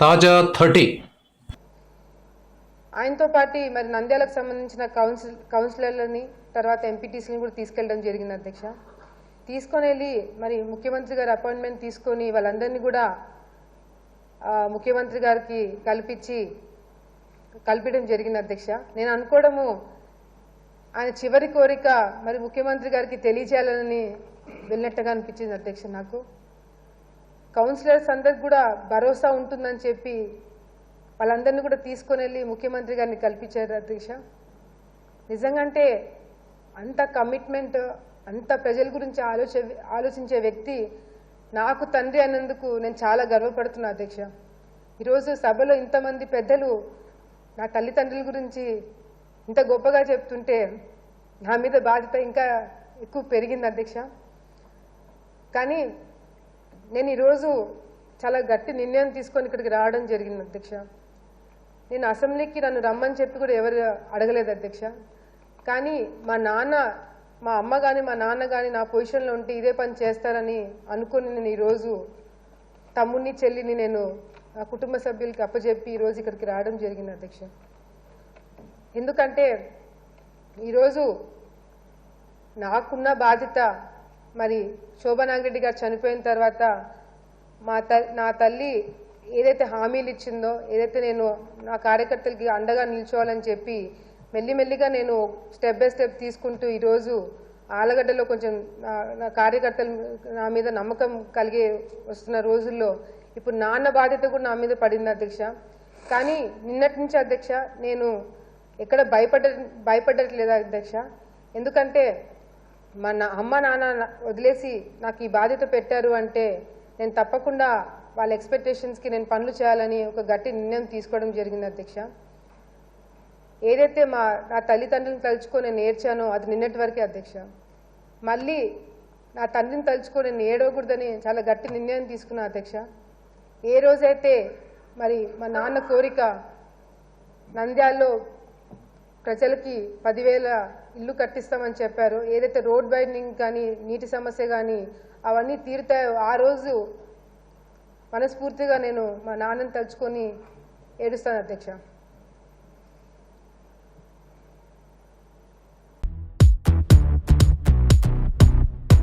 తాజా 30 ఆయనతో పాటు మరి నంద్యాలకు సంబంధించిన కౌన్సిలర్లని తర్వాత ఎంపీటీసీని కూడా తీసుకెళ్ళడం జరిగింది అధ్యక్ష. తీసుకొని వెళ్ళి మరి ముఖ్యమంత్రి గారి అపాయింట్మెంట్ తీసుకొని వాళ్ళందరినీ కూడా ముఖ్యమంత్రి గారికి కల్పించడం జరిగింది అధ్యక్ష. నేను అనుకోవడము ఆయన చివరి కోరిక మరి ముఖ్యమంత్రి గారికి తెలియజేయాలని వెళ్ళినట్టుగా అనిపించింది అధ్యక్ష. నాకు కౌన్సిలర్స్ అందరికి కూడా భరోసా ఉంటుందని చెప్పి వాళ్ళందరినీ కూడా తీసుకొని వెళ్ళి ముఖ్యమంత్రి గారిని కల్పించారు అధ్యక్ష. నిజంగా అంటే అంత కమిట్మెంట్, అంత ప్రజల గురించి ఆలోచించే వ్యక్తి నాకు తండ్రి అన్నందుకు నేను చాలా గర్వపడుతున్నా అధ్యక్ష. ఈరోజు సభలో ఇంతమంది పెద్దలు నా తల్లిదండ్రుల గురించి ఇంత గొప్పగా చెప్తుంటే నా మీద బాధ్యత ఇంకా ఎక్కువ పెరిగింది అధ్యక్ష. కానీ నేను ఈరోజు చాలా గట్టి నిర్ణయం తీసుకొని ఇక్కడికి రావడం జరిగింది అధ్యక్ష. నేను అసెంబ్లీకి నన్ను రమ్మని చెప్పి కూడా ఎవరు అడగలేదు అధ్యక్ష. కానీ మా అమ్మ కానీ మా నాన్న కానీ నా పొజిషన్లో ఉంటే ఇదే పని చేస్తారని అనుకుని నేను ఈరోజు తమ్ముడిని చెల్లిని నేను నా కుటుంబ సభ్యులకి అప్పచెప్పి ఈరోజు ఇక్కడికి రావడం జరిగింది అధ్యక్ష. ఎందుకంటే ఈరోజు నాకున్న బాధ్యత మరి శోభనాంగరెడ్డి గారు చనిపోయిన తర్వాత నా తల్లి ఏదైతే హామీలు ఇచ్చిందో, ఏదైతే నేను నా కార్యకర్తలకి అండగా నిల్చోవాలని చెప్పి మెల్లిమెల్లిగా నేను స్టెప్ బై స్టెప్ తీసుకుంటూ ఈరోజు ఆలగడ్డలో కొంచెం నా కార్యకర్తలు నా మీద నమ్మకం కలిగి వస్తున్న రోజుల్లో ఇప్పుడు నాన్న బాధ్యత కూడా నా మీద పడింది అధ్యక్ష. కానీ నిన్నటి నుంచి అధ్యక్ష నేను ఎక్కడ భయపడట్లేదు అధ్యక్ష. ఎందుకంటే మా అమ్మ నాన్న వదిలేసి నాకు ఈ బాధ్యత పెట్టారు అంటే నేను తప్పకుండా వాళ్ళ ఎక్స్పెక్టేషన్స్కి నేను పనులు చేయాలని ఒక గట్టి నిర్ణయం తీసుకోవడం జరిగింది అధ్యక్ష. ఏదైతే నా తల్లిదండ్రులను తలుచుకొని నేను ఏడ్చానో అది నిన్నటి వరకే అధ్యక్ష. మళ్ళీ నా తండ్రిని తలుచుకొని నేను ఏడవకూడదని చాలా గట్టి నిర్ణయం తీసుకున్నా అధ్యక్ష. ఏ రోజైతే మరి మా నాన్న కోరిక నంద్యాలలో ప్రజలకి 10,000 ఇల్లు కట్టిస్తామని చెప్పారు, ఏదైతే రోడ్ వైడనింగ్ కానీ నీటి సమస్య కానీ అవన్నీ తీరుతాయో ఆ రోజు మనస్ఫూర్తిగా నేను మా నాన్నని తలుచుకొని ఏడుస్తాను అధ్యక్ష.